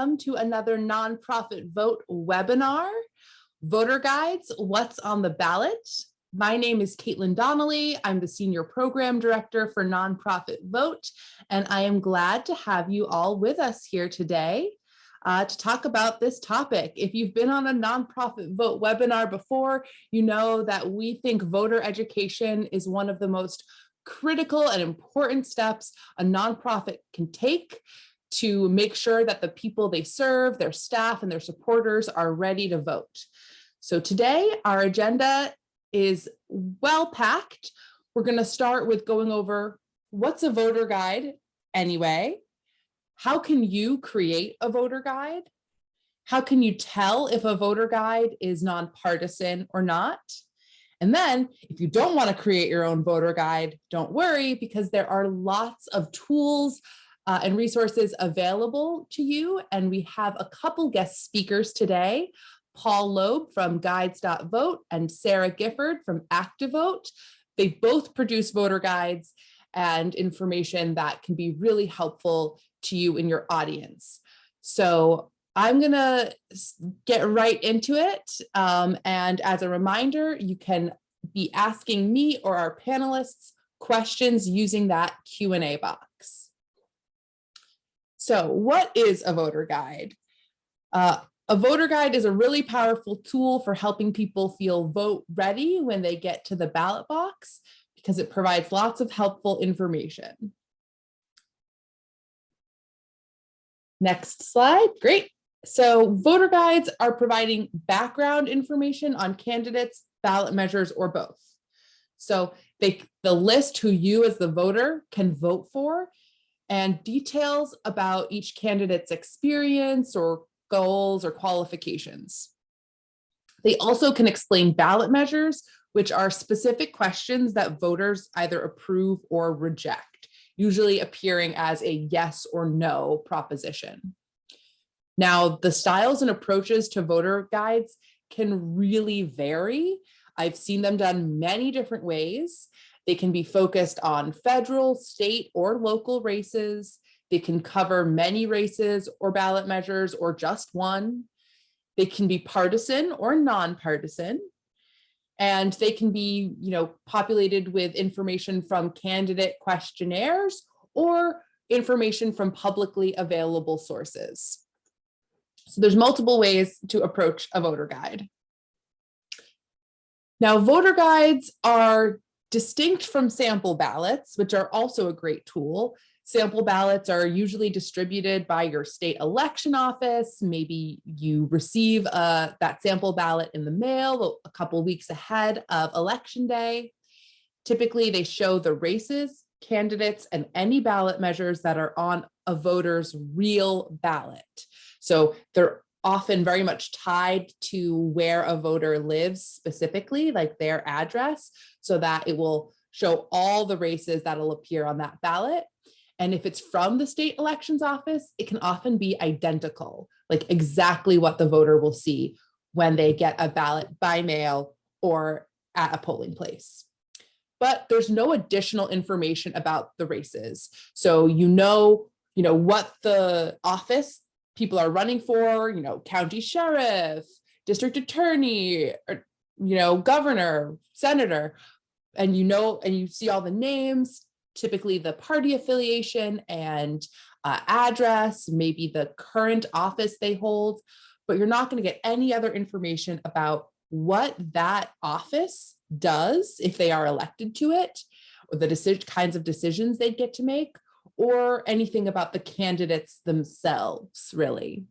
Welcome to another nonprofit vote webinar, Voter Guides, What's on the Ballot? My name is Caitlin Donnelly. I'm the Senior Program Director for Nonprofit Vote, and I am glad to have you all with us here today to talk about this topic. If you've been on a nonprofit vote webinar before, you know that we think voter education is one of the most critical and important steps a nonprofit can take to make sure that the people they serve, their staff, and their supporters are ready to vote. So today, our agenda is well packed. We're going to start with going over what's a voter guide anyway? How can you create a voter guide? How can you tell if a voter guide is nonpartisan or not? And then if you don't want to create your own voter guide, don't worry, because there are lots of tools and resources available to you. And we have a couple guest speakers today, Paul Loeb from Guides.vote and Sarah Gifford from ActiVote. They both produce voter guides and information that can be really helpful to you in your audience. So I'm going to get right into it. And as a reminder, you can be asking me or our panelists questions using that Q&A box. So what is a voter guide? A voter guide is a really powerful tool for helping people feel vote ready when they get to the ballot box because it provides lots of helpful information. Next slide, great. So voter guides are providing background information on candidates, ballot measures, or both. So they list who you as the voter can vote for and details about each candidate's experience or goals or qualifications. They also can explain ballot measures, which are specific questions that voters either approve or reject, usually appearing as a yes or no proposition. Now, the styles and approaches to voter guides can really vary. I've seen them done many different ways. They can be focused on federal, state, or local races. They can cover many races or ballot measures or just one. They can be partisan or nonpartisan. And they can be, populated with information from candidate questionnaires or information from publicly available sources. So there's multiple ways to approach a voter guide. Now, voter guides are distinct from sample ballots, which are also a great tool. Sample ballots are usually distributed by your state election office. Maybe you receive that sample ballot in the mail a couple weeks ahead of election day. Typically, they show the races, candidates, and any ballot measures that are on a voter's real ballot. So they're often very much tied to where a voter lives specifically, like their address, so that it will show all the races that'll appear on that ballot. And if it's from the state elections office, it can often be identical, like exactly what the voter will see when they get a ballot by mail or at a polling place. But there's no additional information about the races. So you know what the office people are running for, county sheriff, district attorney, or, governor, senator, and you see all the names, typically the party affiliation and address, maybe the current office they hold, but you're not going to get any other information about what that office does if they are elected to it, or the kinds of decisions they'd get to make, or anything about the candidates themselves, really.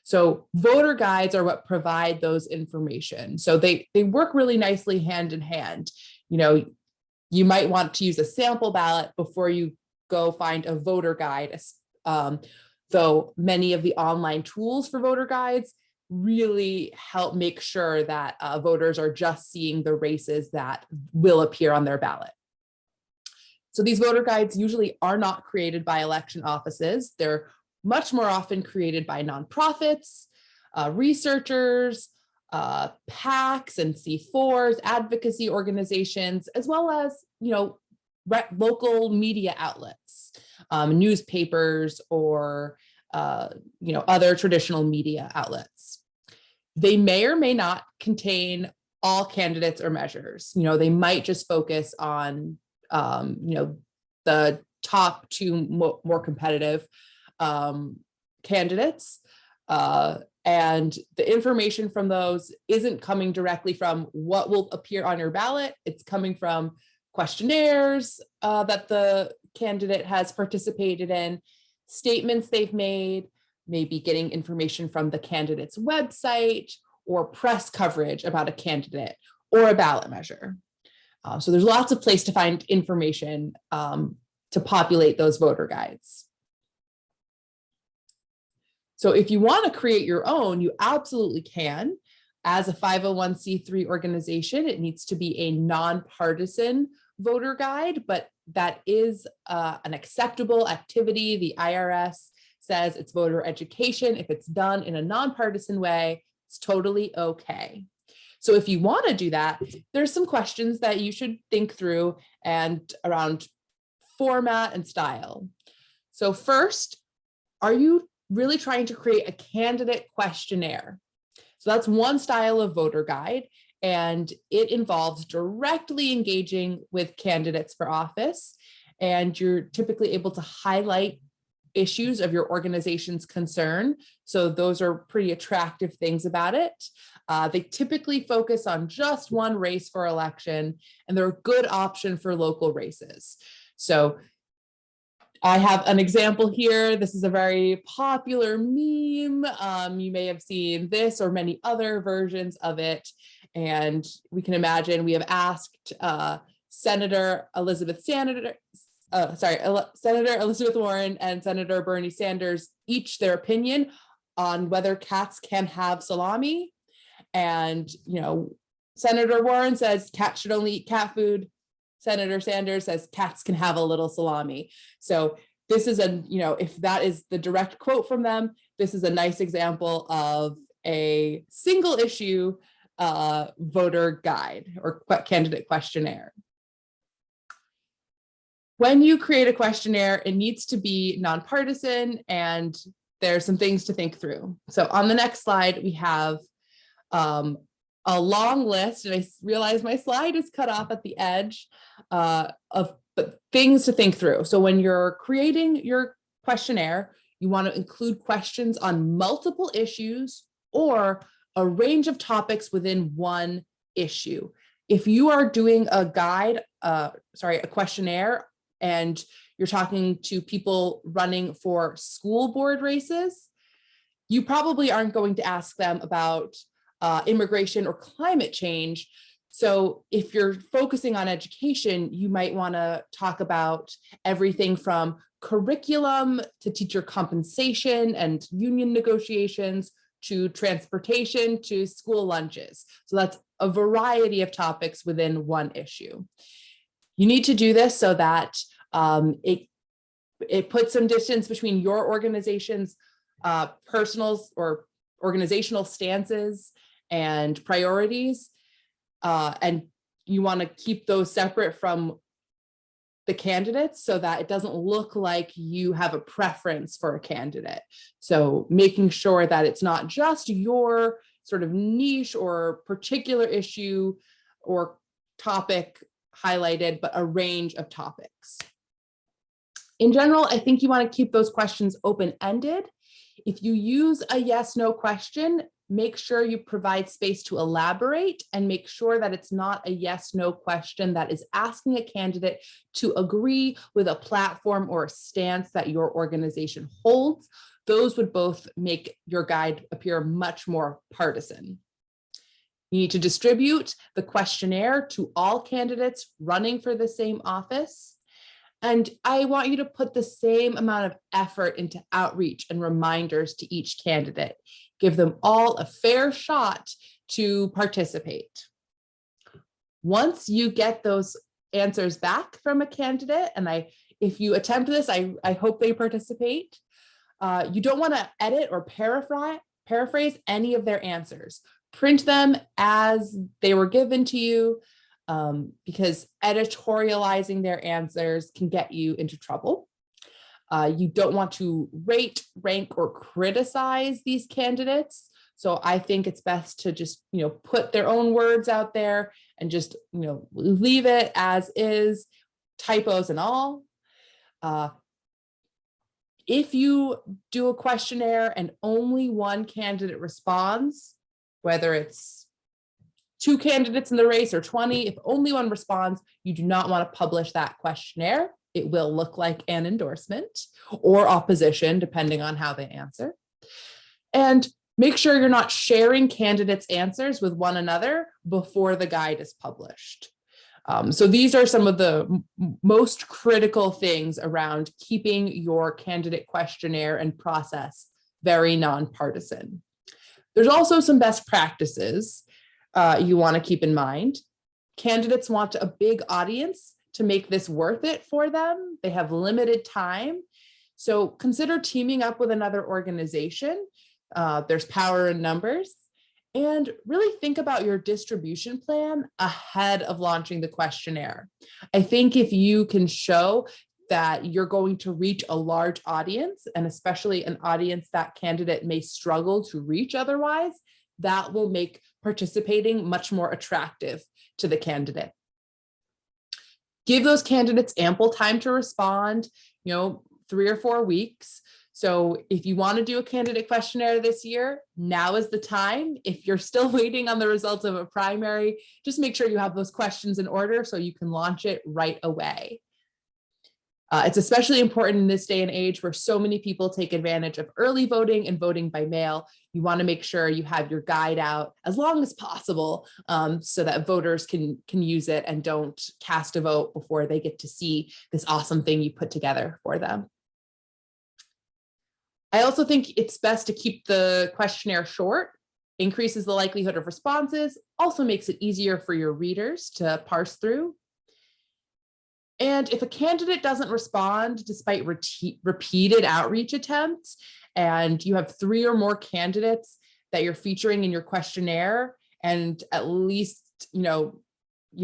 So voter guides are what provide those information. So they work really nicely hand in hand. You might want to use a sample ballot before you go find a voter guide, though many of the online tools for voter guides really help make sure that voters are just seeing the races that will appear on their ballot. So these voter guides usually are not created by election offices. They're much more often created by nonprofits, researchers, PACs and C4s, advocacy organizations, as well as, local media outlets, newspapers or other traditional media outlets. They may or may not contain all candidates or measures. They might just focus on, the top two more competitive candidates. And the information from those isn't coming directly from what will appear on your ballot. It's coming from questionnaires that the candidate has participated in, statements they've made, maybe getting information from the candidate's website or press coverage about a candidate or a ballot measure. So there's lots of places to find information to populate those voter guides. So if you want to create your own, you absolutely can. As a 501c3 organization, it needs to be a nonpartisan voter guide, but that is an acceptable activity. The IRS says it's voter education. If it's done in a nonpartisan way, it's totally okay. So if you want to do that, there's some questions that you should think through and around format and style. So first, are you really trying to create a candidate questionnaire? So that's one style of voter guide, and it involves directly engaging with candidates for office. And you're typically able to highlight issues of your organization's concern. So those are pretty attractive things about it. They typically focus on just one race for election, and they're a good option for local races. So I have an example here. This is a very popular meme. You may have seen this or many other versions of it. And we can imagine we have asked Senator Elizabeth Warren and Senator Bernie Sanders each their opinion on whether cats can have salami. And, Senator Warren says cats should only eat cat food. Senator Sanders says cats can have a little salami. So this is if that is the direct quote from them, this is a nice example of a single issue voter guide or candidate questionnaire. When you create a questionnaire, it needs to be nonpartisan, and there's some things to think through. So on the next slide, we have a long list, and I realize my slide is cut off at the edge of things to think through. So when you're creating your questionnaire, you want to include questions on multiple issues or a range of topics within one issue. If you are doing a questionnaire, and you're talking to people running for school board races, you probably aren't going to ask them about immigration or climate change. So if you're focusing on education, you might want to talk about everything from curriculum to teacher compensation and union negotiations to transportation to school lunches. So that's a variety of topics within one issue. You need to do this so that it puts some distance between your organization's personal or organizational stances and priorities. And you want to keep those separate from the candidates so that it doesn't look like you have a preference for a candidate. So making sure that it's not just your sort of niche or particular issue or topic highlighted, but a range of topics. In general, I think you want to keep those questions open-ended. If you use a yes/no question, make sure you provide space to elaborate and make sure that it's not a yes/no question that is asking a candidate to agree with a platform or a stance that your organization holds. Those would both make your guide appear much more partisan. You need to distribute the questionnaire to all candidates running for the same office. And I want you to put the same amount of effort into outreach and reminders to each candidate. Give them all a fair shot to participate. Once you get those answers back from a candidate, and if you attempt this, I hope they participate. You don't want to edit or paraphrase any of their answers. Print them as they were given to you, because editorializing their answers can get you into trouble. You don't want to rate, rank, or criticize these candidates. So I think it's best to just, put their own words out there and just, leave it as is, typos and all. If you do a questionnaire and only one candidate responds, whether it's 2 candidates in the race or 20, if only one responds, you do not want to publish that questionnaire. It will look like an endorsement or opposition, depending on how they answer. And make sure you're not sharing candidates' answers with one another before the guide is published. So these are some of the most critical things around keeping your candidate questionnaire and process very nonpartisan. There's also some best practices you want to keep in mind. Candidates want a big audience to make this worth it for them. They have limited time. So consider teaming up with another organization. There's power in numbers. And really think about your distribution plan ahead of launching the questionnaire. I think if you can show that you're going to reach a large audience, and especially an audience that candidate may struggle to reach otherwise, that will make participating much more attractive to the candidate. Give those candidates ample time to respond, 3 or 4 weeks. So if you want to do a candidate questionnaire this year, now is the time. If you're still waiting on the results of a primary, just make sure you have those questions in order so you can launch it right away. It's especially important in this day and age where so many people take advantage of early voting and voting by mail. You want to make sure you have your guide out as long as possible so that voters can use it and don't cast a vote before they get to see this awesome thing you put together for them. I also think it's best to keep the questionnaire short, increases the likelihood of responses, also makes it easier for your readers to parse through. And if a candidate doesn't respond despite repeated outreach attempts, and you have 3 or more candidates that you're featuring in your questionnaire, and at least, you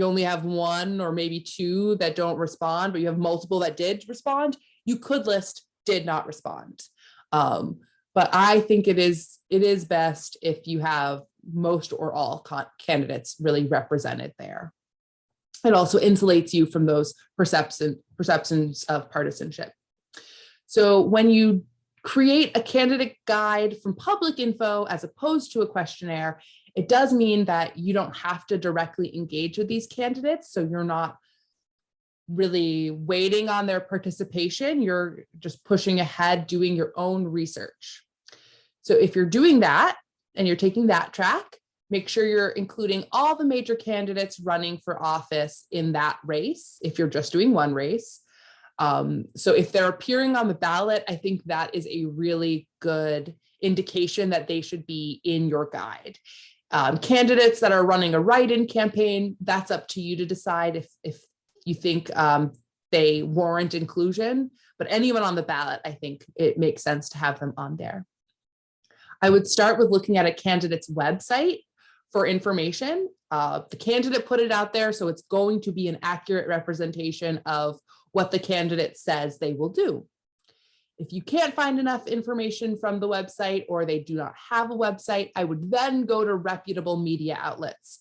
only have 1 or maybe 2 that don't respond, but you have multiple that did respond, you could list did not respond. But I think it is best if you have most or all candidates really represented there. It also insulates you from those perceptions of partisanship. So when you create a candidate guide from public info as opposed to a questionnaire, it does mean that you don't have to directly engage with these candidates. So you're not really waiting on their participation. You're just pushing ahead, doing your own research. So if you're doing that and you're taking that track, make sure you're including all the major candidates running for office in that race, if you're just doing one race. So if they're appearing on the ballot, I think that is a really good indication that they should be in your guide. Candidates that are running a write-in campaign, that's up to you to decide if you think they warrant inclusion, but anyone on the ballot, I think it makes sense to have them on there. I would start with looking at a candidate's website for information. The candidate put it out there, so it's going to be an accurate representation of what the candidate says they will do. If you can't find enough information from the website or they do not have a website, I would then go to reputable media outlets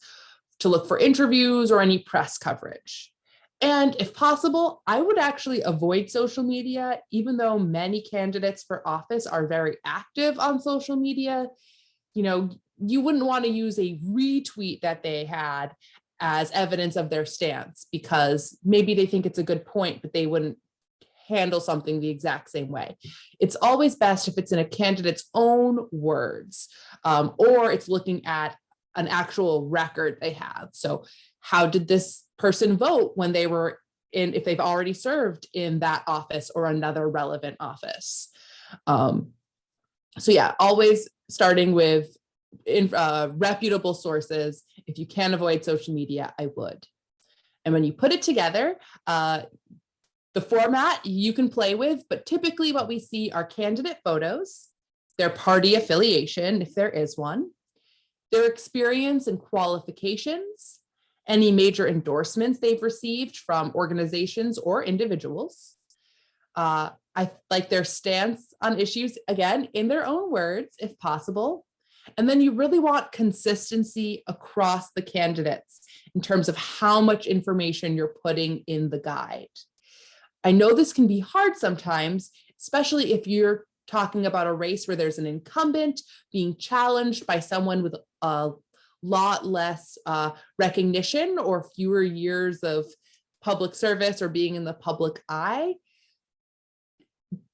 to look for interviews or any press coverage. And if possible, I would actually avoid social media, even though many candidates for office are very active on social media. You wouldn't want to use a retweet that they had as evidence of their stance because maybe they think it's a good point, but they wouldn't handle something the exact same way. It's always best if it's in a candidate's own words, or it's looking at an actual record they have. So how did this person vote when they were if they've already served in that office or another relevant office? So yeah, always starting with reputable sources. If you can avoid social media, I would. And when you put it together, the format you can play with, but typically what we see are candidate photos, their party affiliation, if there is one, their experience and qualifications, any major endorsements they've received from organizations or individuals, I like their stance on issues, again, in their own words, if possible. And then you really want consistency across the candidates in terms of how much information you're putting in the guide. I know this can be hard sometimes, especially if you're talking about a race where there's an incumbent being challenged by someone with a lot less recognition or fewer years of public service or being in the public eye.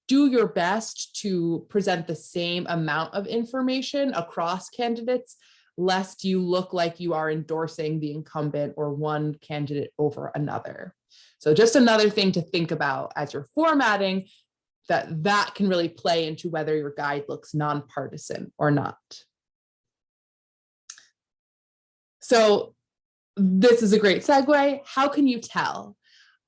Do your best to present the same amount of information across candidates, lest you look like you are endorsing the incumbent or one candidate over another. So just another thing to think about as you're formatting, that can really play into whether your guide looks nonpartisan or not. So this is a great segue. How can you tell?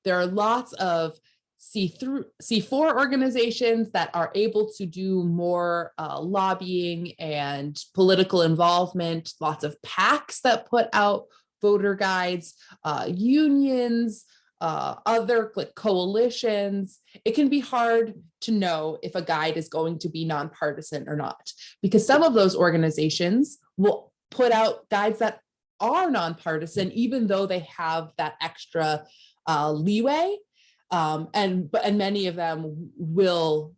There are lots of C4 organizations that are able to do more lobbying and political involvement, lots of PACs that put out voter guides, unions, other like coalitions. It can be hard to know if a guide is going to be nonpartisan or not, because some of those organizations will put out guides that are nonpartisan, even though they have that extra leeway. And many of them will,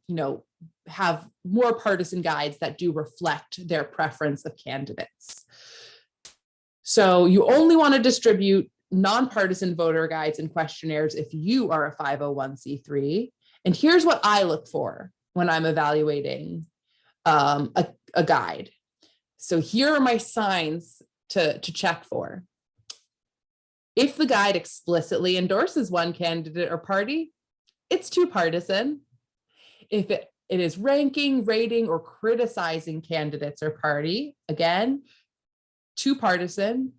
have more partisan guides that do reflect their preference of candidates. So you only want to distribute nonpartisan voter guides and questionnaires if you are a 501c3. And here's what I look for when I'm evaluating a guide. So here are my signs to check for. If the guide explicitly endorses one candidate or party, it's too partisan. If it is ranking, rating, or criticizing candidates or party, again, too partisan.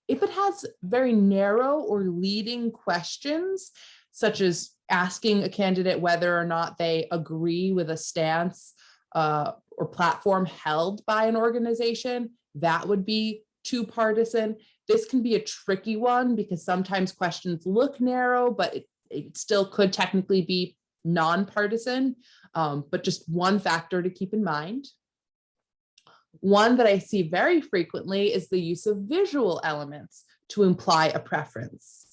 If it has very narrow or leading questions, such as asking a candidate whether or not they agree with a stance or platform held by an organization, that would be too partisan. This can be a tricky one because sometimes questions look narrow, but it still could technically be nonpartisan, but just one factor to keep in mind. One that I see very frequently is the use of visual elements to imply a preference.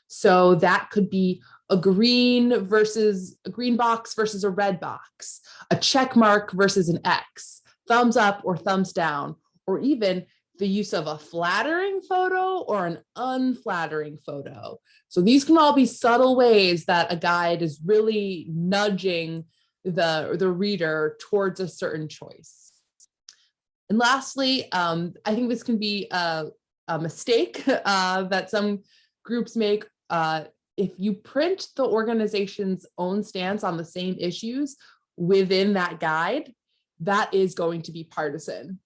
So that could be a green box versus a red box, a check mark versus an X, thumbs up or thumbs down, or even the use of a flattering photo or an unflattering photo. So these can all be subtle ways that a guide is really nudging the reader towards a certain choice. And lastly, I think this can be a mistake that some groups make. If you print the organization's own stance on the same issues within that guide, that is going to be partisan.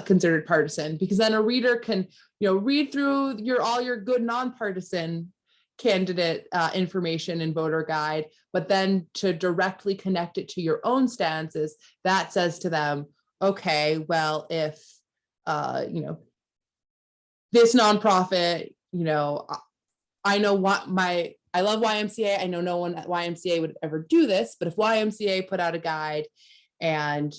Considered partisan, because then a reader can, read through all your good nonpartisan candidate information and voter guide, but then to directly connect it to your own stances, that says to them, okay, well, if this nonprofit, I know I love YMCA. I know no one at YMCA would ever do this, but if YMCA put out a guide and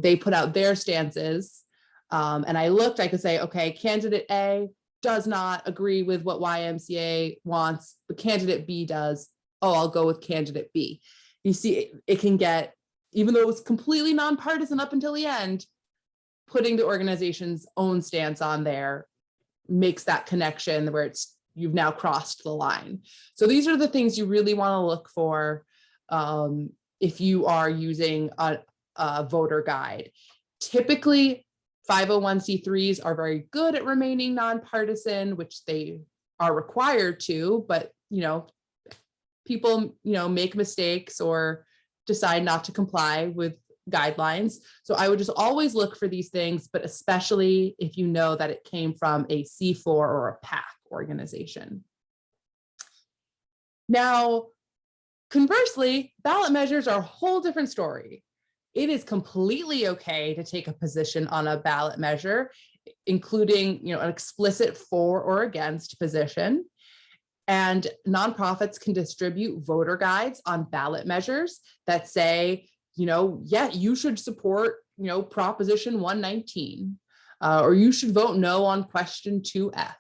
they put out their stances, and I could say, okay, candidate A does not agree with what YMCA wants, but candidate B does. Oh, I'll go with candidate B. You see, it can get, even though it was completely nonpartisan up until the end, putting the organization's own stance on there makes that connection where you've now crossed the line. So these are the things you really want to look for if you are using a voter guide. Typically, 501c3s are very good at remaining nonpartisan, which they are required to, but people make mistakes or decide not to comply with guidelines. So I would just always look for these things, but especially if you know that it came from a C4 or a PAC organization. Now, conversely, ballot measures are a whole different story. It is completely okay to take a position on a ballot measure, including an explicit for or against position. And nonprofits can distribute voter guides on ballot measures that say, yeah, you should support, Proposition 119, or you should vote no on question 2F.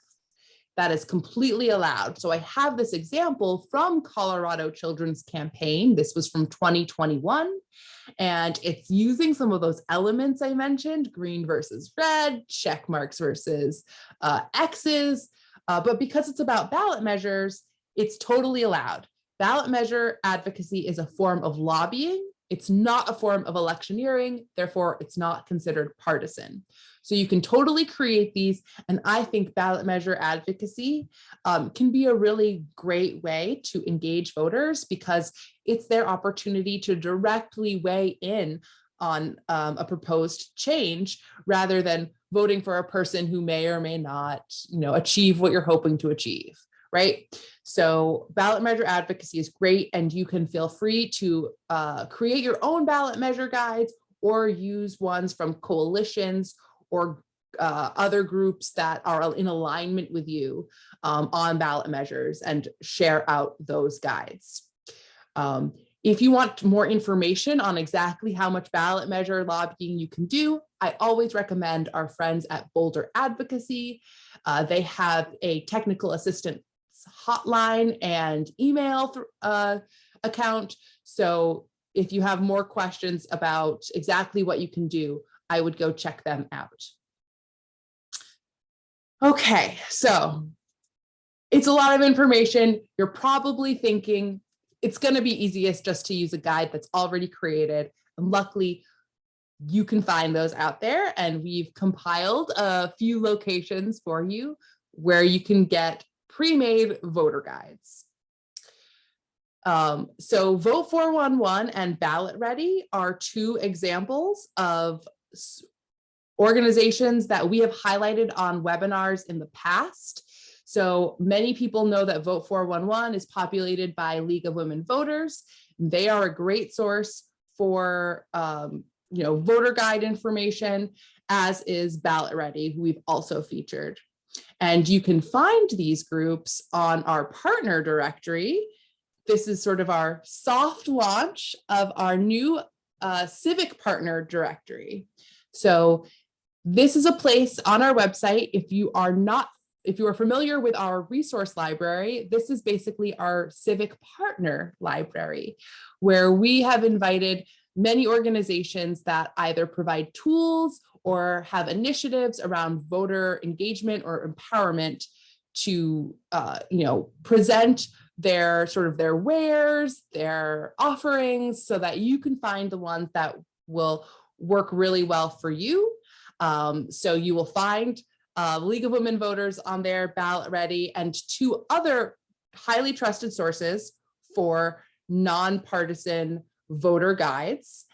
That is completely allowed. So I have this example from Colorado Children's Campaign. This was from 2021. And it's using some of those elements I mentioned, green versus red, check marks versus X's. But because it's about ballot measures, it's totally allowed. Ballot measure advocacy is a form of lobbying. It's not a form of electioneering, therefore it's not considered partisan. So you can totally create these, and I think ballot measure advocacy can be a really great way to engage voters because it's their opportunity to directly weigh in on a proposed change rather than voting for a person who may or may not, achieve what you're hoping to achieve, right? So ballot measure advocacy is great, and you can feel free to create your own ballot measure guides or use ones from coalitions or other groups that are in alignment with you on ballot measures and share out those guides. If you want more information on exactly how much ballot measure lobbying you can do, I always recommend our friends at Boulder Advocacy. They have a technical assistance hotline and email account. So if you have more questions about exactly what you can do, I would go check them out. Okay, so it's a lot of information. You're probably thinking it's going to be easiest just to use a guide that's already created. And luckily, you can find those out there. And we've compiled a few locations for you where you can get pre-made voter guides. So Vote 411 and Ballot Ready are two examples of organizations that we have highlighted on webinars in the past. So many people know that Vote 411 is populated by League of Women Voters. They are a great source for voter guide information, as is Ballot Ready, who we've also featured. And you can find these groups on our partner directory. This is sort of our soft launch of our new civic partner directory. So this is a place on our website. If you are familiar with our resource library, this is basically our civic partner library, where we have invited many organizations that either provide tools or have initiatives around voter engagement or empowerment to present their wares, their offerings, so that you can find the ones that will work really well for you. So you will find League of Women Voters on there, Ballot Ready, and two other highly trusted sources for nonpartisan voter guides.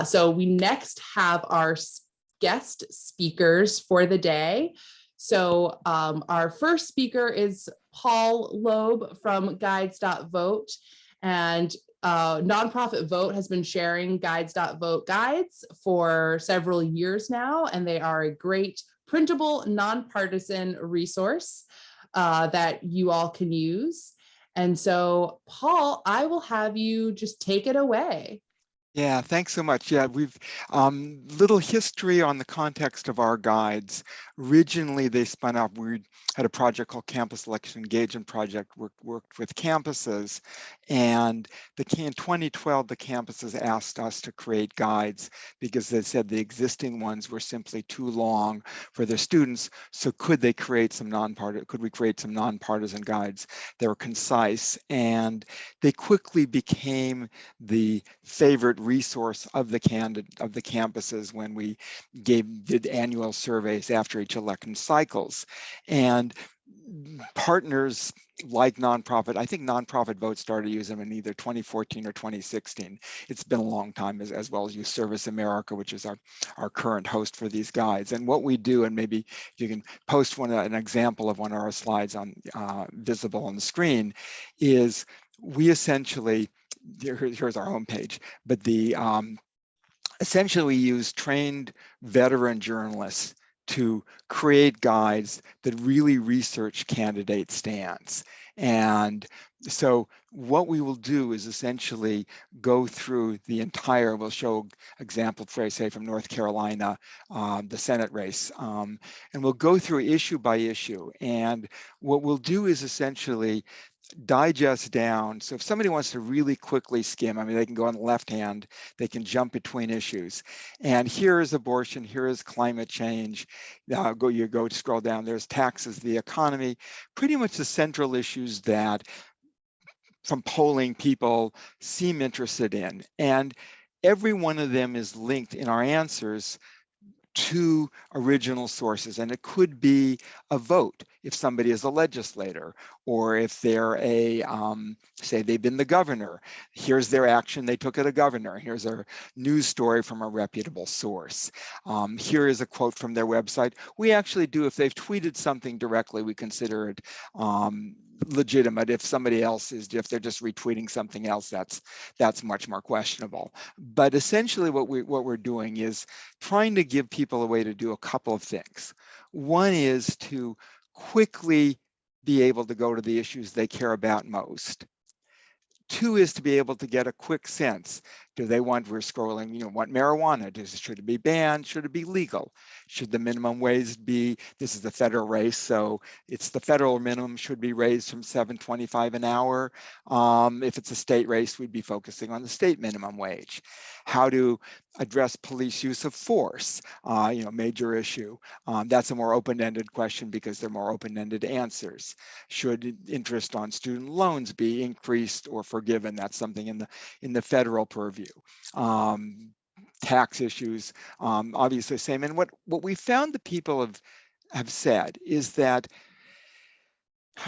So we next have our guest speakers for the day. So our first speaker is Paul Loeb from Guides.vote, and Nonprofit Vote has been sharing Guides.vote guides for several years now, and they are a great printable, nonpartisan resource that you all can use. And so, Paul, I will have you just take it away. Yeah, thanks so much. Yeah, we've little history on the context of our guides. Originally, they spun up, we had a project called Campus Election Engagement Project, worked with campuses. And in 2012, the campuses asked us to create guides because they said the existing ones were simply too long for their students. So could we create some nonpartisan guides that were concise? And they quickly became the favorite resource of the campuses when we did annual surveys after each election cycles. And partners like Nonprofit, I think Nonprofit Vote started using them in either 2014 or 2016. It's been a long time, as well as Youth Service America, which is our current host for these guides. And what we do, and maybe you can post an example of one of our slides on visible on the screen, is we essentially, here's our homepage, but essentially we use trained veteran journalists to create guides that really research candidate stance. And so what we will do is essentially go through the entire, we'll show example, say from North Carolina, the Senate race, and we'll go through issue by issue. And what we'll do is essentially digest down. So if somebody wants to really quickly skim, I mean, they can go on the left hand, they can jump between issues. And here is abortion, here is climate change. You go scroll down, there's taxes, the economy, pretty much the central issues that from polling people seem interested in. And every one of them is linked in our answers to original sources, and it could be a vote if somebody is a legislator, or if they're a say they've been the governor, here's their action they took at a governor, here's a news story from a reputable source, here is a quote from their website. We actually do, if they've tweeted something directly, we consider it legitimate. If somebody else is, if they're just retweeting something else, that's much more questionable. But essentially what we're doing is trying to give people a way to do a couple of things. One is to quickly be able to go to the issues they care about most. Two is to be able to get a quick sense. Do they want, we're scrolling, want marijuana? Should it be banned? Should it be legal? Should the minimum wage be, this is the federal race, so it's the federal minimum should be raised from $7.25 an hour. If it's a state race, we'd be focusing on the state minimum wage. How to address police use of force, major issue. That's a more open-ended question because they're more open-ended answers. Should interest on student loans be increased or forgiven? That's something in the federal purview. Tax issues, obviously the same. And what we found that people have said is that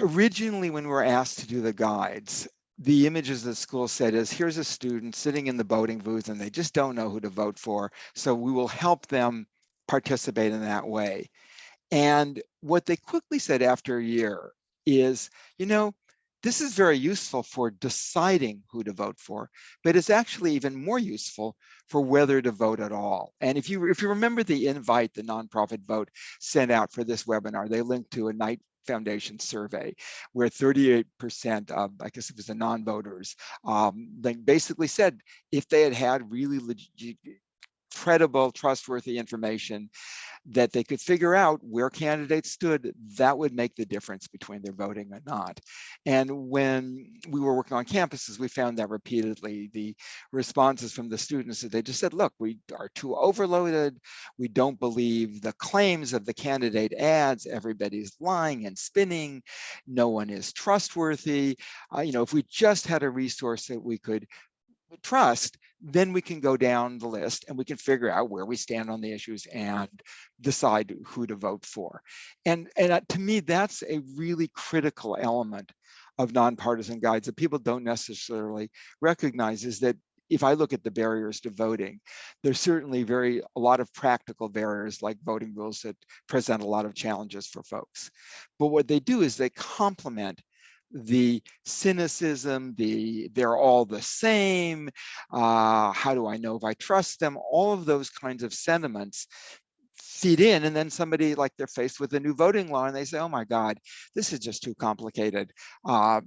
originally when we were asked to do the guides, the images the school said is, here's a student sitting in the voting booth and they just don't know who to vote for. So we will help them participate in that way. And what they quickly said after a year is, this is very useful for deciding who to vote for, but it's actually even more useful for whether to vote at all. And if you remember the invite the nonprofit vote sent out for this webinar, they linked to a Knight Foundation survey where 38% of, I guess it was the non-voters, they basically said if they had really credible, trustworthy information that they could figure out where candidates stood, that would make the difference between their voting or not. And when we were working on campuses, we found that repeatedly. The responses from the students, they just said, look, we are too overloaded. We don't believe the claims of the candidate ads. Everybody's lying and spinning. No one is trustworthy. If we just had a resource that we could trust, then we can go down the list and we can figure out where we stand on the issues and decide who to vote for. And to me, that's a really critical element of nonpartisan guides that people don't necessarily recognize, is that if I look at the barriers to voting, there's certainly a lot of practical barriers like voting rules that present a lot of challenges for folks. But what they do is they complement the cynicism, they're all the same, how do I know if I trust them? All of those kinds of sentiments feed in, and then somebody, like, they're faced with a new voting law and they say, oh my God, this is just too complicated. I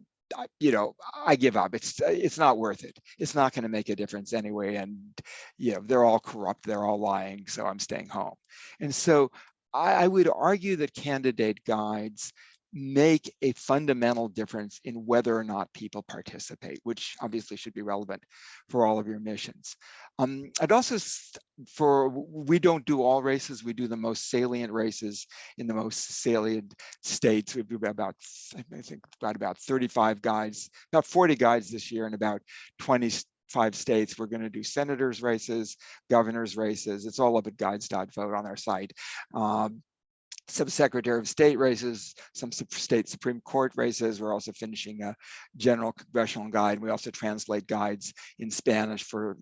give up. It's not worth it. It's not going to make a difference anyway. And they're all corrupt, they're all lying, so I'm staying home. And so I would argue that candidate guides make a fundamental difference in whether or not people participate, which obviously should be relevant for all of your missions. I'd also, we don't do all races, we do the most salient races in the most salient states. We've about, I think, got about 35 guides, about 40 guides this year in about 25 states. We're going to do senators races, governors races. It's all up at guides.vote on our site. Some Secretary of State races, some state Supreme Court races. We're also finishing a general congressional guide. We also translate guides in Spanish for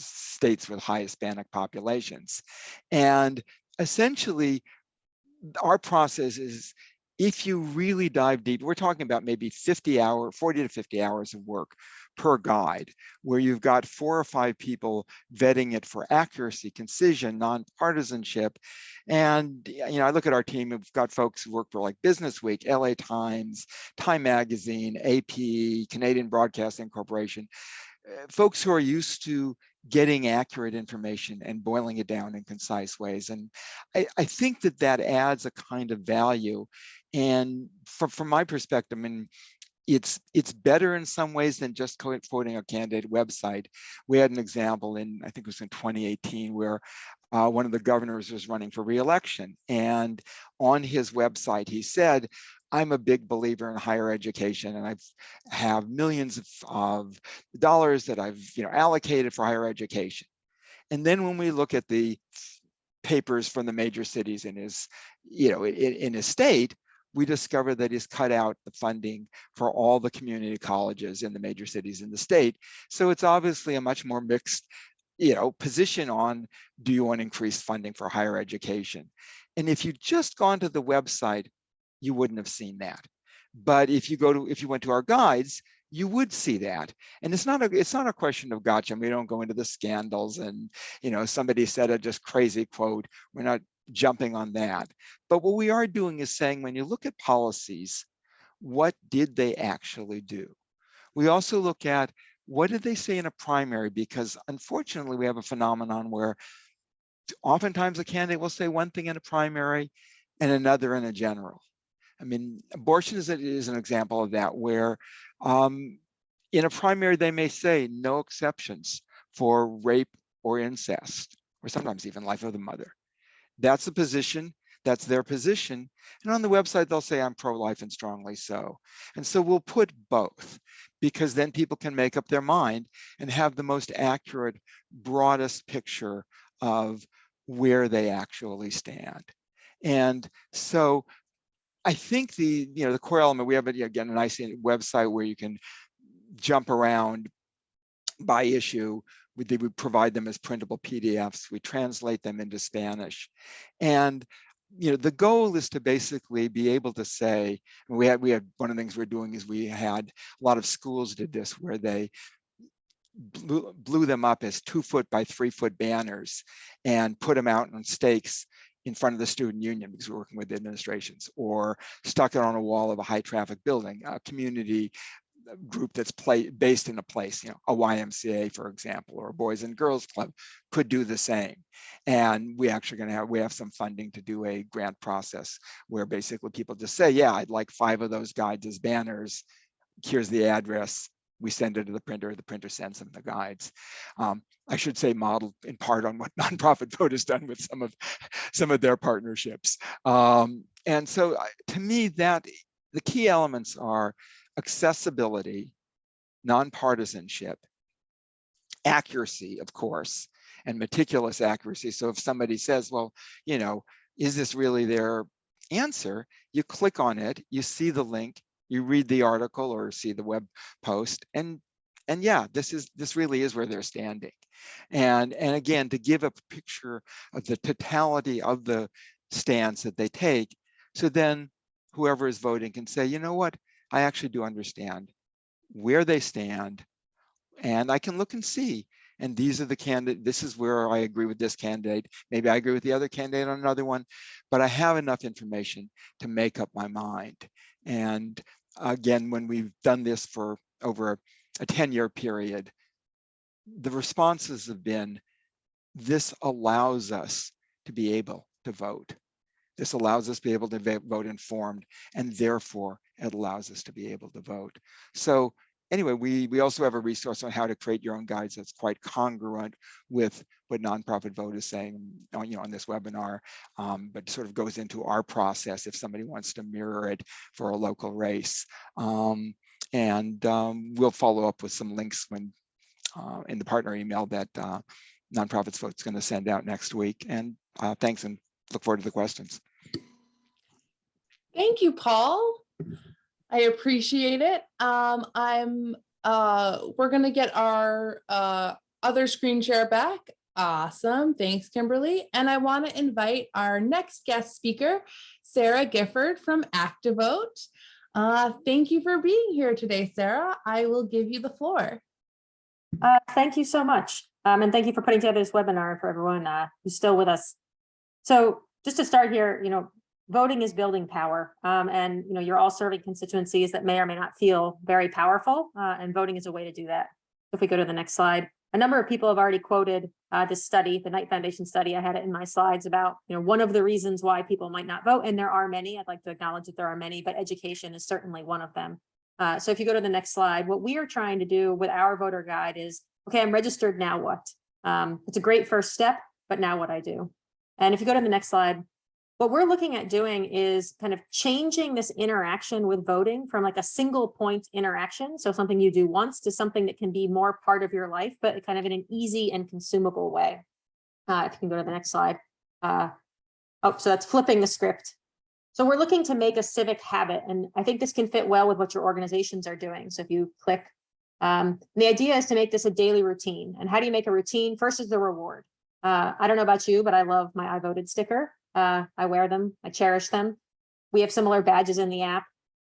states with high Hispanic populations. And essentially, our process is, if you really dive deep, we're talking about maybe 40 to 50 hours of work per guide, where you've got 4 or 5 people vetting it for accuracy, concision, nonpartisanship. And I look at our team, we've got folks who work for like Business Week, LA Times, Time Magazine, AP, Canadian Broadcasting Corporation, folks who are used to getting accurate information and boiling it down in concise ways. And I think that adds a kind of value. And from my perspective, I mean, it's better in some ways than just quoting a candidate website. We had an example in, I think it was in 2018, where one of the governors was running for re-election, and on his website he said, I'm a big believer in higher education, and I have millions of dollars that I've allocated for higher education. And then when we look at the papers from the major cities in his in his state, we discover that he's cut out the funding for all the community colleges in the major cities in the state. So it's obviously a much more mixed position on, do you want to increase funding for higher education? And if you just gone to the website, you wouldn't have seen that. But if you went to our guides, you would see that. And it's not a question of gotcha. We don't go into the scandals and somebody said a just crazy quote. We're not jumping on that. But what we are doing is saying, when you look at policies, what did they actually do? We also look at, what did they say in a primary? Because unfortunately, we have a phenomenon where oftentimes a candidate will say one thing in a primary and another in a general. I mean, abortion is an example of that, where in a primary, they may say no exceptions for rape or incest, or sometimes even life of the mother. That's the position. That's their position. And on the website, they'll say, I'm pro-life and strongly so. And so we'll put both, because then people can make up their mind and have the most accurate, broadest picture of where they actually stand. And so I think the core element, we have, again, a nice website where you can jump around by issue. We provide them as printable PDFs. We translate them into Spanish. And the goal is to basically be able to say, we had one of the things we're doing is, we had a lot of schools did this, where they blew them up as 2-foot by 3-foot banners and put them out on stakes in front of the student union, because we're working with administrations, or stuck it on a wall of a high traffic building, a community group that's based in a place, a YMCA, for example, or a Boys and Girls Club could do the same. And we actually have some funding to do a grant process where basically people just say, yeah, I'd like 5 of those guides as banners. Here's the address. We send it to the printer sends them the guides. I should say modeled in part on what Nonprofit Vote has done with some of their partnerships. And so to me, that the key elements are accessibility, nonpartisanship, accuracy, of course, and meticulous accuracy. So if somebody says, well, is this really their answer? You click on it, you see the link, you read the article or see the web post, and yeah, this really is where they're standing. And again, to give a picture of the totality of the stance that they take, so then whoever is voting can say, you know what, I actually do understand where they stand, and I can look and see, and these are the candidates, this is where I agree with this candidate, maybe I agree with the other candidate on another one, but I have enough information to make up my mind. And again, when we've done this for over a 10-year period, the responses have been, this allows us to be able to vote. This allows us to be able to vote informed, and therefore it allows us to be able to vote. So anyway, we also have a resource on how to create your own guides that's quite congruent with what Nonprofit Vote is saying on this webinar, but sort of goes into our process if somebody wants to mirror it for a local race. We'll follow up with some links when in the partner email that Nonprofits Vote's going to send out next week. And thanks, and look forward to the questions. Thank you, Paul. I appreciate it. We're gonna get our other screen share back. Awesome, thanks, Kimberly. And I want to invite our next guest speaker, Sarah Gifford from Activote. Thank you for being here today, Sarah. I will give you the floor. Thank you so much. And thank you for putting together this webinar for everyone who's still with us. So just to start here, voting is building power. And, you're all serving constituencies that may or may not feel very powerful. And voting is a way to do that. If we go to the next slide, a number of people have already quoted this study, the Knight Foundation study. I had it in my slides about, one of the reasons why people might not vote. And there are many. I'd like to acknowledge that there are many, but education is certainly one of them. So if you go to the next slide, what we are trying to do with our voter guide is, okay, I'm registered, now what? It's a great first step, but now what I do? And if you go to the next slide, what we're looking at doing is kind of changing this interaction with voting from like a single point interaction. So something you do once to something that can be more part of your life, but kind of in an easy and consumable way. If you can go to the next slide. So that's flipping the script. So we're looking to make a civic habit, and I think this can fit well with what your organizations are doing. So if you click, the idea is to make this a daily routine. And how do you make a routine? First is the reward. I don't know about you, but I love my I voted sticker. I wear them, I cherish them. We have similar badges in the app.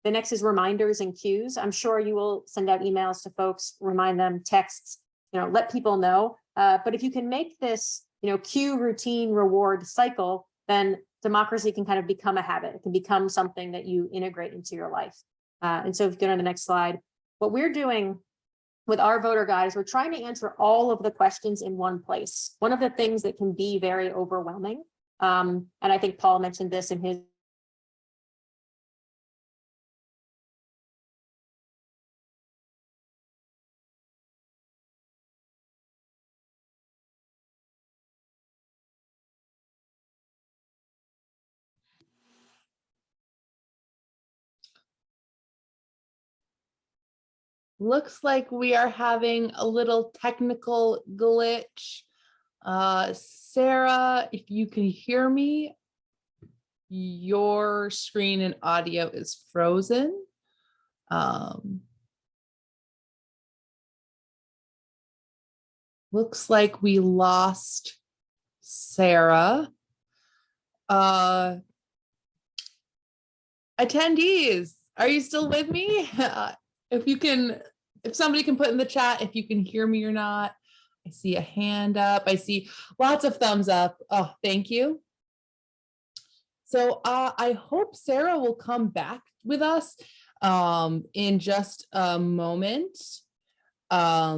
The next is reminders and cues. I'm sure you will send out emails to folks, remind them, texts, let people know. But if you can make this, cue, routine, reward cycle, then democracy can kind of become a habit. It can become something that you integrate into your life. And so if you go to the next slide, what we're doing with our voter guide is we're trying to answer all of the questions in one place. One of the things that can be very overwhelming, and I think Paul mentioned this in his Looks like we are having a little technical glitch. Sarah, if you can hear me, your screen and audio is frozen. Looks like we lost Sarah. Attendees, are you still with me? If somebody can put in the chat if you can hear me or not. I see a hand up. I see lots of thumbs up. Oh, thank you. So I hope Sarah will come back with us in just a moment. I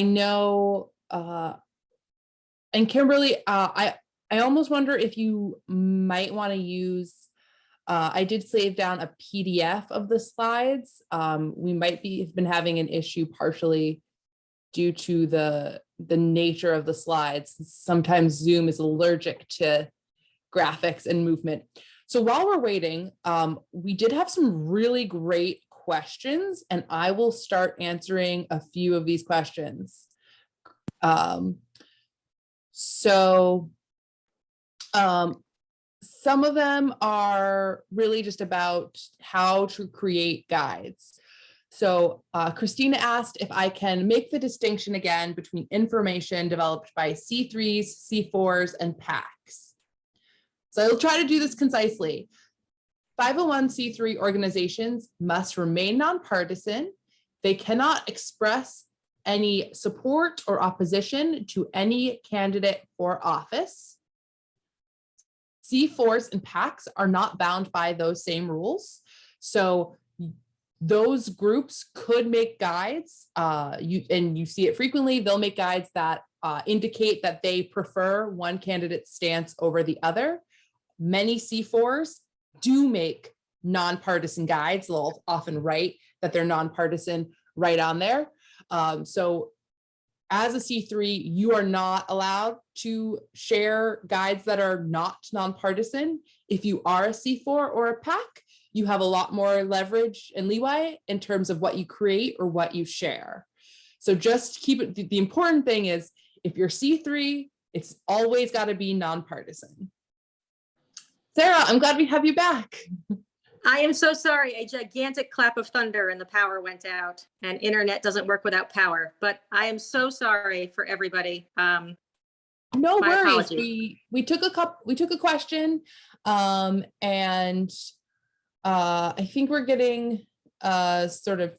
know, and Kimberly, I almost wonder if you might want to use, I did save down a PDF of the slides. We might have been having an issue partially due to the nature of the slides. Sometimes Zoom is allergic to graphics and movement. So while we're waiting, we did have some really great questions, and I will start answering a few of these questions. Some of them are really just about how to create guides. So Christina asked if I can make the distinction again between information developed by C3s, C4s, and PACs. So I'll try to do this concisely. 501c3 organizations must remain nonpartisan. They cannot express any support or opposition to any candidate for office. C4s and PACs are not bound by those same rules. So those groups could make guides, you see it frequently, they'll make guides that indicate that they prefer one candidate's stance over the other. Many C4s do make nonpartisan guides. They'll often write that they're nonpartisan right on there. So as a C3, you are not allowed to share guides that are not nonpartisan. If you are a C4 or a PAC, you have a lot more leverage and leeway in terms of what you create or what you share. So just keep it, the important thing is if you're C3, it's always got to be nonpartisan. Sarah, I'm glad we have you back. I am so sorry. A gigantic clap of thunder and the power went out, and internet doesn't work without power. But I am so sorry for everybody. No worries. Apologies. We took a question, and I think we're getting sort of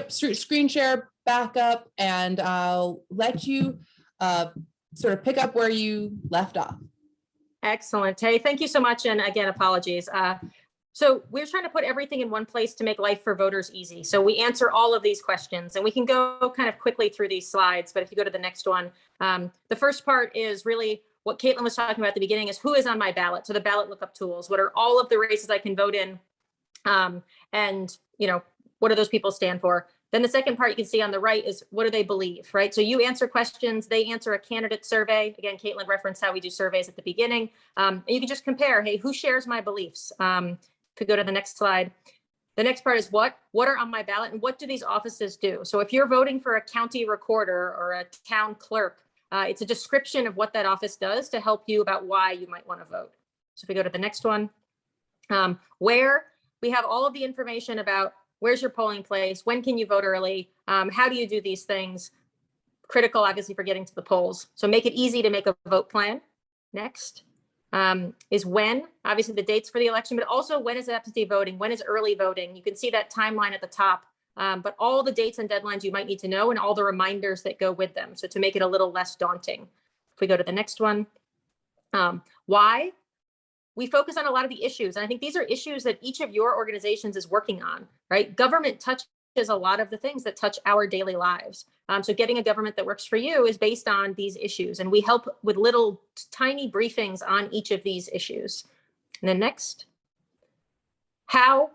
screen share back up, and I'll let you sort of pick up where you left off. Excellent. Hey, thank you so much. And again, apologies. So we're trying to put everything in one place to make life for voters easy. So we answer all of these questions, and we can go kind of quickly through these slides. But if you go to the next one, the first part is really what Caitlin was talking about at the beginning, is who is on my ballot. So the ballot lookup tools, what are all of the races I can vote in? And, you know, what do those people stand for? Then the second part you can see on the right is what do they believe, right? So you answer questions, they answer a candidate survey. Again, Caitlin referenced how we do surveys at the beginning. And you can just compare, hey, who shares my beliefs? If we go to the next slide, the next part is what are on my ballot and what do these offices do? So if you're voting for a county recorder or a town clerk, it's a description of what that office does to help you about why you might want to vote. So if we go to the next one, where we have all of the information about where's your polling place, when can you vote early, how do you do these things, critical obviously for getting to the polls. So make it easy to make a vote plan. Next is when, obviously the dates for the election, but also when is absentee voting, when is early voting. You can see that timeline at the top, but all the dates and deadlines you might need to know and all the reminders that go with them. So to make it a little less daunting. If we go to the next one, why? We focus on a lot of the issues. And I think these are issues that each of your organizations is working on, right? Government touches a lot of the things that touch our daily lives. So getting a government that works for you is based on these issues. And we help with little tiny briefings on each of these issues. And then next, how?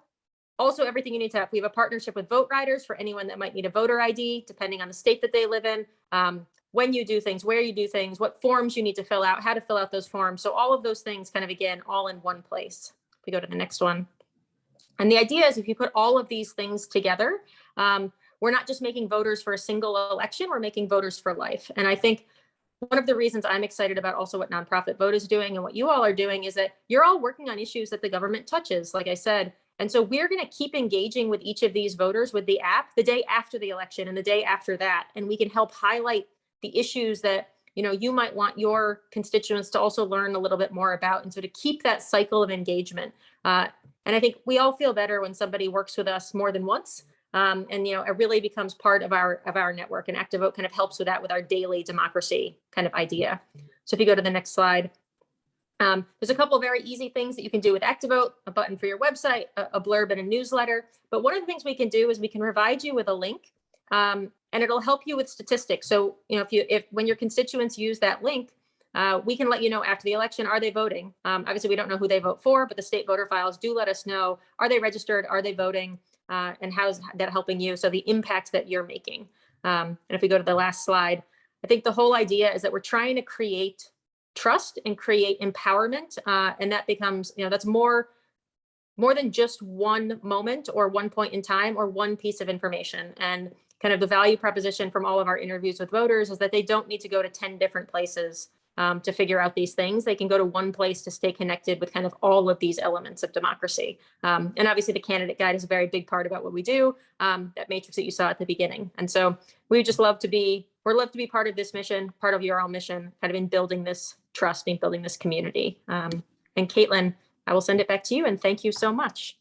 Also everything you need to have. We have a partnership with Vote Riders for anyone that might need a voter ID, depending on the state that they live in. When you do things, where you do things, what forms you need to fill out, how to fill out those forms. So all of those things kind of, again, all in one place. If we go to the next one. And the idea is if you put all of these things together, we're not just making voters for a single election, we're making voters for life. And I think one of the reasons I'm excited about also what Nonprofit Vote is doing and what you all are doing is that you're all working on issues that the government touches, like I said. And so we're going to keep engaging with each of these voters with the app the day after the election and the day after that. And we can help highlight the issues that, you know, you might want your constituents to also learn a little bit more about. And so to keep that cycle of engagement. And I think we all feel better when somebody works with us more than once. And, you know, it really becomes part of our network, and ActiveVote kind of helps with that, with our daily democracy kind of idea. So if you go to the next slide, there's a couple of very easy things that you can do with ActiveVote, a button for your website, a blurb and a newsletter. But one of the things we can do is we can provide you with a link, and it'll help you with statistics. So, you know, if when your constituents use that link, we can let you know after the election, are they voting? Obviously, we don't know who they vote for, but the state voter files do let us know, are they registered? Are they voting? And how is that helping you? So the impact that you're making. And if we go to the last slide, I think the whole idea is that we're trying to create trust and create empowerment. And that becomes, you know, that's more than just one moment or one point in time or one piece of information. And kind of the value proposition from all of our interviews with voters is that they don't need to go to 10 different places to figure out these things. They can go to one place to stay connected with kind of all of these elements of democracy. And obviously the candidate guide is a very big part about what we do, that matrix that you saw at the beginning. And so we just love to be part of this mission, part of your all mission, kind of in building this trust and building this community. And Caitlin, I will send it back to you, and thank you so much.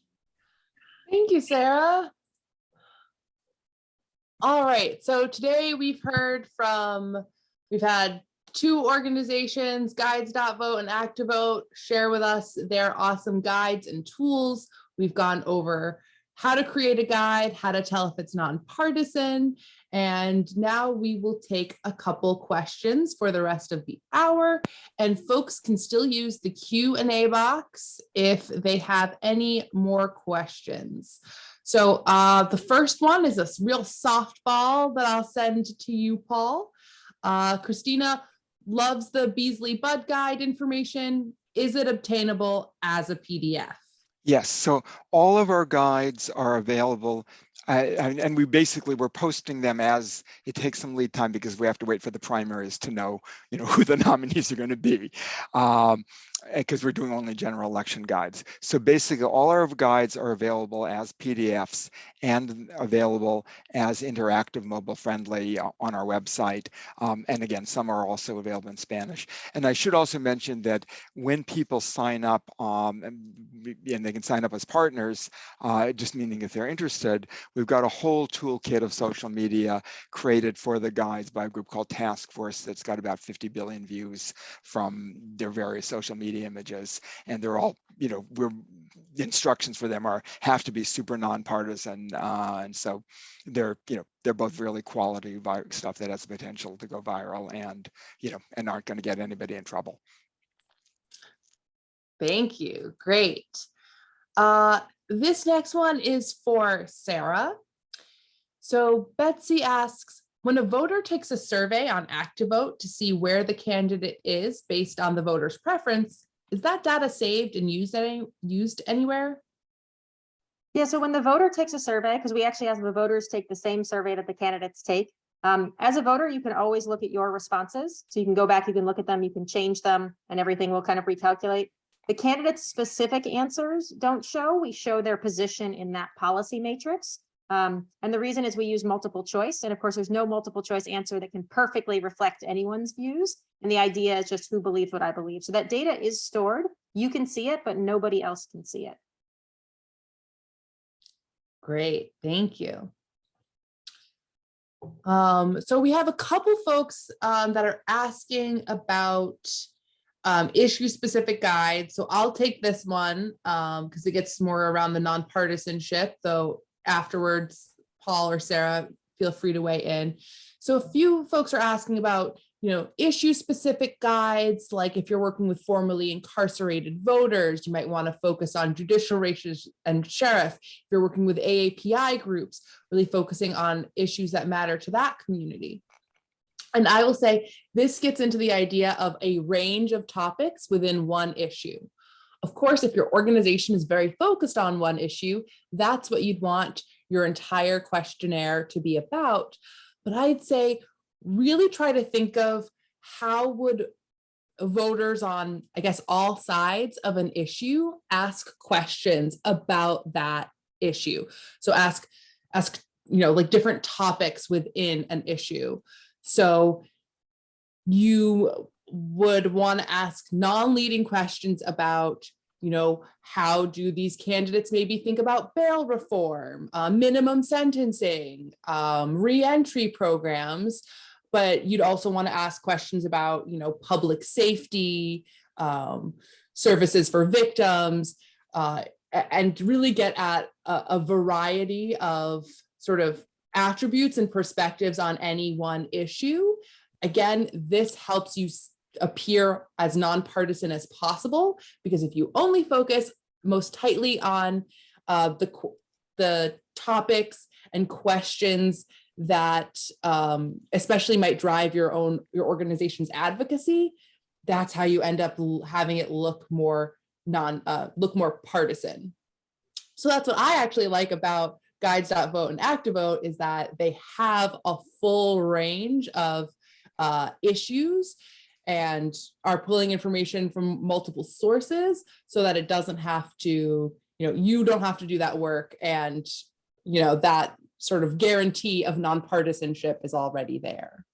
Thank you, Sarah. All right, so today we've had two organizations, Guides.vote and ActiveVote, share with us their awesome guides and tools. We've gone over how to create a guide, how to tell if it's nonpartisan, and now we will take a couple questions for the rest of the hour, and folks can still use the Q&A box if they have any more questions. So the first one is a real softball that I'll send to you, Paul. Christina loves the Beasley Bud Guide information. Is it obtainable as a PDF? Yes, so all of our guides are available, and we're posting them as it takes some lead time because we have to wait for the primaries to know, who the nominees are going to be. because we're doing only general election guides. So basically all our guides are available as PDFs and available as interactive mobile friendly on our website. And again, some are also available in Spanish. And I should also mention that when people sign up, and they can sign up as partners, just meaning if they're interested, we've got a whole toolkit of social media created for the guides by a group called Task Force that's got about 50 billion views from their various social media images. And they're all, the instructions for them have to be super nonpartisan. And so they're both really quality stuff that has the potential to go viral and, and aren't going to get anybody in trouble. Thank you. Great. This next one is for Sarah. So Betsy asks, when a voter takes a survey on ActiVote to see where the candidate is based on the voter's preference, is that data saved and used anywhere? Yeah, so when the voter takes a survey, because we actually have the voters take the same survey that the candidates take, as a voter, you can always look at your responses. So you can go back, you can look at them, you can change them, and everything will kind of recalculate. The candidates' specific answers don't show. We show their position in that policy matrix. And the reason is we use multiple choice. And of course, there's no multiple choice answer that can perfectly reflect anyone's views. And the idea is just who believes what I believe. So that data is stored. You can see it, but nobody else can see it. Great, thank you. So we have a couple folks that are asking about issue specific guides. So I'll take this one because it gets more around the nonpartisanship, though afterwards, Paul or Sarah, feel free to weigh in. So a few folks are asking about, issue specific guides, like if you're working with formerly incarcerated voters, you might want to focus on judicial races and sheriff. If you're working with AAPI groups, really focusing on issues that matter to that community. And I will say this gets into the idea of a range of topics within one issue. Of course, if your organization is very focused on one issue, that's what you'd want your entire questionnaire to be about. But I'd say really try to think of how would voters on, I guess, all sides of an issue ask questions about that issue. So ask, like different topics within an issue. So you would want to ask non-leading questions about, how do these candidates maybe think about bail reform, minimum sentencing, re-entry programs, but you'd also want to ask questions about, public safety, services for victims, and really get at a variety of sort of attributes and perspectives on any one issue. Again, this helps you appear as nonpartisan as possible, because if you only focus most tightly on the topics and questions that especially might drive your organization's advocacy, that's how you end up having it look more partisan. So that's what I actually like about Guides.vote and ActiVote, is that they have a full range of issues and are pulling information from multiple sources so that it doesn't have to, you don't have to do that work, and that sort of guarantee of nonpartisanship is already there.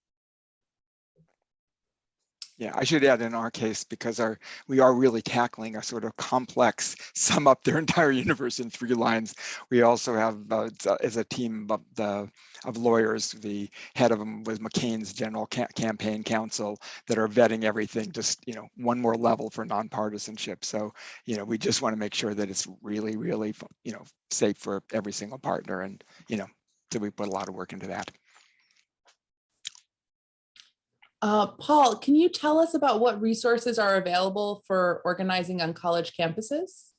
Yeah, I should add in our case, because we are really tackling a sort of complex, sum up their entire universe in 3 lines. We also have, as a team of lawyers, the head of them was McCain's General Campaign Counsel, that are vetting everything, just, one more level for nonpartisanship. So, we just want to make sure that it's really, really, safe for every single partner. And, so we put a lot of work into that. Paul, can you tell us about what resources are available for organizing on college campuses?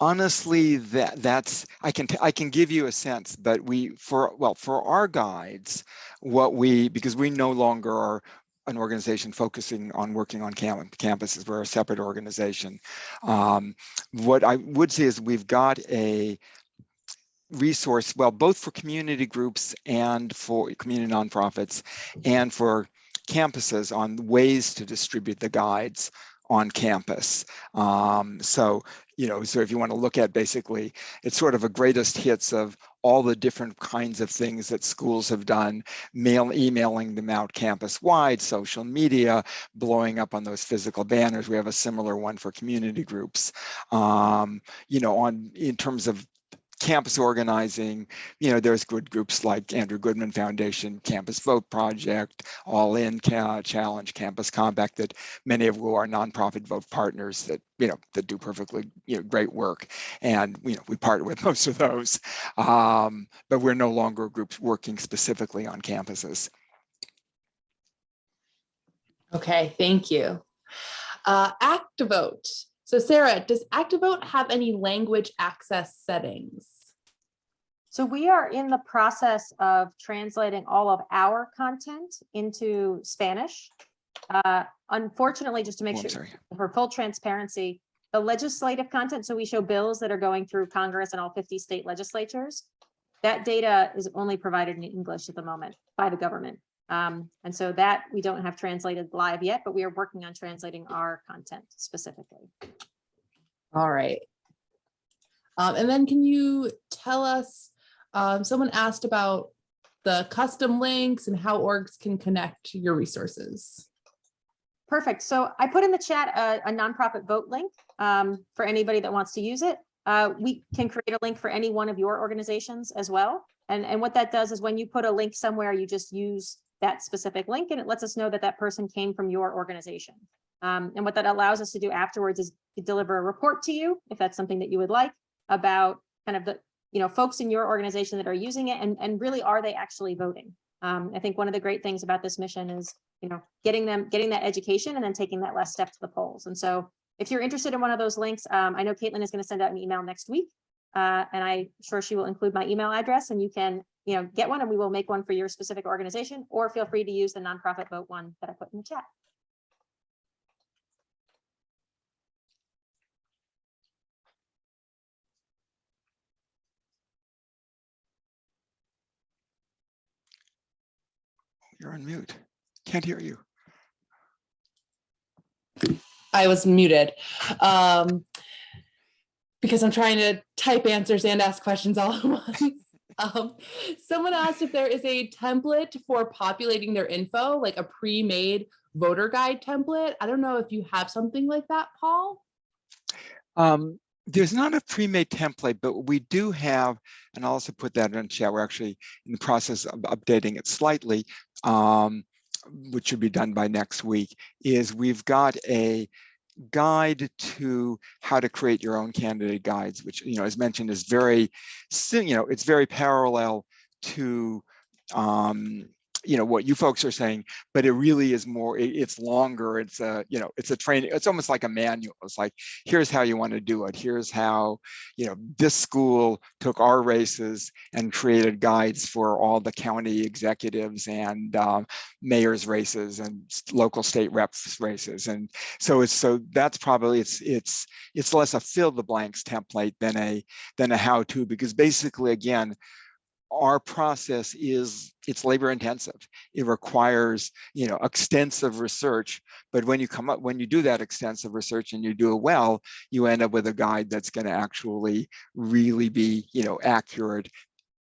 Honestly, that's I can give you a sense, but for our guides, because we no longer are an organization focusing on working on campuses, we're a separate organization. What I would say is we've got a resource, both for community groups and for community nonprofits and for campuses, on ways to distribute the guides on campus. So if you want to look at basically, it's sort of a greatest hits of all the different kinds of things that schools have done, emailing them out campus wide, social media, blowing up on those physical banners. We have a similar one for community groups. In terms of campus organizing, there's good groups like Andrew Goodman Foundation, Campus Vote Project, All In Challenge, Campus Compact, that many of who are nonprofit vote partners that that do perfectly great work, and we partner with most of those, but we're no longer groups working specifically on campuses. Okay, thank you. ActiVote. So Sarah, does ActiVote have any language access settings? So we are in the process of translating all of our content into Spanish. Unfortunately, just to make sure for full transparency, the legislative content, so we show bills that are going through Congress and all 50 state legislatures, that data is only provided in English at the moment by the government. And so that we don't have translated live yet, but we are working on translating our content specifically. All right. And then can you tell us, someone asked about the custom links and how orgs can connect your resources. Perfect. So I put in the chat a nonprofit vote link for anybody that wants to use it. We can create a link for any one of your organizations as well. And what that does is when you put a link somewhere, you just use that specific link and it lets us know that that person came from your organization. And what that allows us to do afterwards is to deliver a report to you, if that's something that you would like, about kind of the folks in your organization that are using it, and really, are they actually voting? I think one of the great things about this mission is getting that education and then taking that last step to the polls. And so if you're interested in one of those links, I know Caitlin is going to send out an email next week, and I'm sure she will include my email address, and you can get one, and we will make one for your specific organization, or feel free to use the nonprofit vote one that I put in the chat. You're on mute. Can't hear you. I was muted because I'm trying to type answers and ask questions all at once. Someone asked if there is a template for populating their info, like a pre-made voter guide template. I don't know if you have something like that, Paul. There's not a pre-made template, but we do have, and I'll also put that in chat. We're actually in the process of updating it slightly, which should be done by next week, is we've got a guide to how to create your own candidate guides, which, as mentioned, is very, it's very parallel to, what you folks are saying, but it really is more, it's longer. It's it's a training. It's almost like a manual. It's like, here's how you want to do it. Here's how, this school took our races and created guides for all the county executives and mayor's races and local state reps races. And so that's probably, it's less a fill the blanks template than a how-to, because basically, again, our process it's labor intensive. It requires, extensive research, but when you do that extensive research and you do it well, you end up with a guide that's going to actually really be, accurate,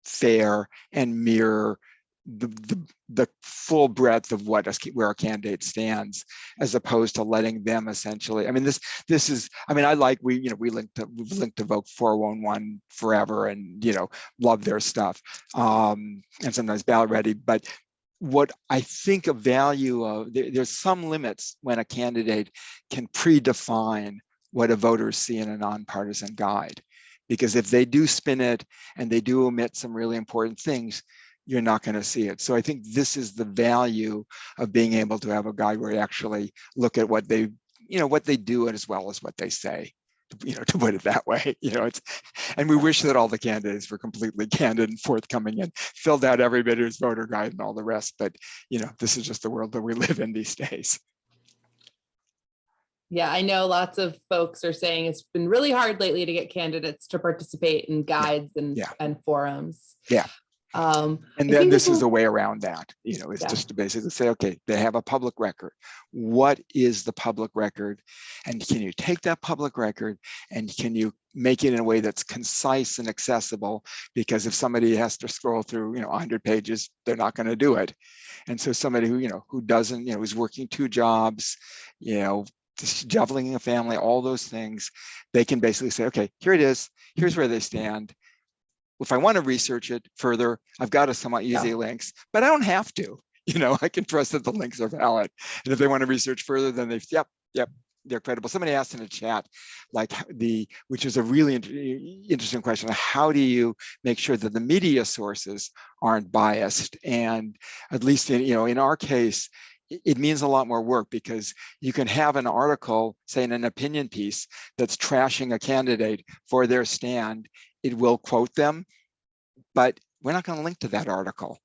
fair, and mirror the full breadth of where a candidate stands, as opposed to letting them essentially. I mean, this is. I mean, we've linked to Vote 411 forever, and love their stuff, and sometimes ballot ready. But what I think of value of, there's some limits when a candidate can predefine what a voters see in a nonpartisan guide, because if they do spin it and they do omit some really important things, you're not going to see it. So I think this is the value of being able to have a guide where you actually look at what they do as well as what they say, to put it that way. And we wish that all the candidates were completely candid and forthcoming and filled out everybody's voter guide and all the rest. But, this is just the world that we live in these days. Yeah, I know lots of folks are saying it's been really hard lately to get candidates to participate in guides and forums. Yeah. And I then think this is will- a way around that, you know, it's Yeah. just to basically say, okay, they have a public record. What is the public record? And can you take that public record and can you make it in a way that's concise and accessible? Because if somebody has to scroll through, 100 pages, they're not going to do it. And so somebody who doesn't, who's working 2 jobs, just juggling a family, all those things, they can basically say, okay, here it is, here's where they stand. If I want to research it further, I've got a somewhat easy links, but I don't have to. I can trust that the links are valid. And if they want to research further, then yep, they're credible. Somebody asked in the chat, which is a really interesting question. How do you make sure that the media sources aren't biased? And at least in our case, it means a lot more work, because you can have an article, say in an opinion piece, that's trashing a candidate for their stand. It will quote them, but we're not going to link to that article.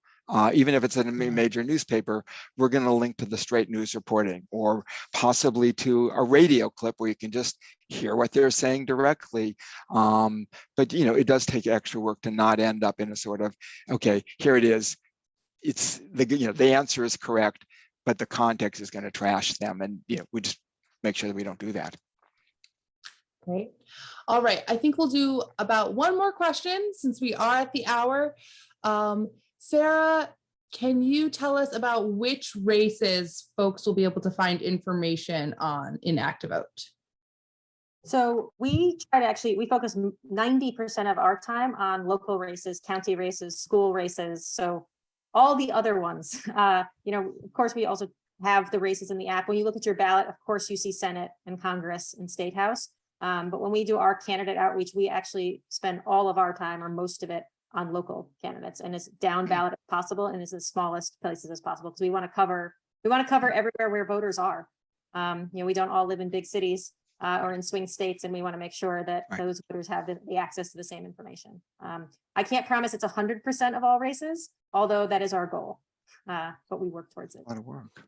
Even if it's in a major newspaper, we're going to link to the straight news reporting, or possibly to a radio clip where you can just hear what they're saying directly. But it does take extra work to not end up in a sort of, okay, here it is. It's the answer is correct, but the context is going to trash them, and we just make sure that we don't do that. Great. All right. I think we'll do about one more question since we are at the hour. Sarah, can you tell us about which races folks will be able to find information on in ActiVote? So we try to we focus 90% of our time on local races, county races, school races. So all the other ones, of course, we also have the races in the app. When you look at your ballot, of course, you see Senate and Congress and State House. But when we do our candidate outreach, we actually spend all of our time, or most of it, on local candidates, and as down ballot as possible, and as the smallest places as possible, because we want to cover everywhere where voters are. We don't all live in big cities or in swing states, and we want to make sure that those voters have the access to the same information. I can't promise it's 100% of all races, although that is our goal, but we work towards it. A lot of work.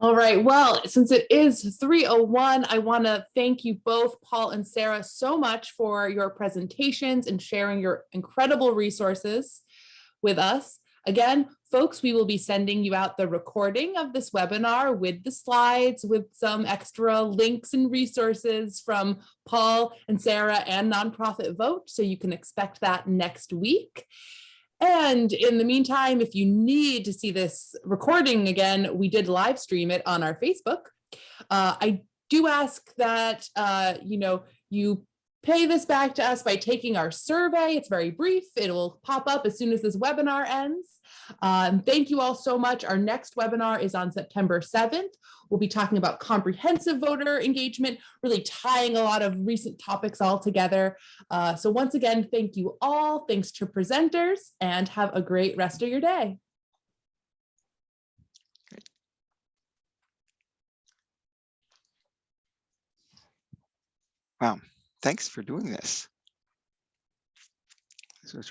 All right. Well, since it is 3:01, I want to thank you both, Paul and Sarah, so much for your presentations and sharing your incredible resources with us. Again, folks, we will be sending you out the recording of this webinar with the slides, with some extra links and resources from Paul and Sarah and Nonprofit Vote. So you can expect that next week. And in the meantime, if you need to see this recording again, we did live stream it on our Facebook. I do ask that you pay this back to us by taking our survey. It's very brief. It will pop up as soon as this webinar ends. Thank you all so much. Our next webinar is on September 7th. We'll be talking about comprehensive voter engagement, really tying a lot of recent topics all together. So once again, thank you all. Thanks to presenters, and have a great rest of your day. Wow, thanks for doing this.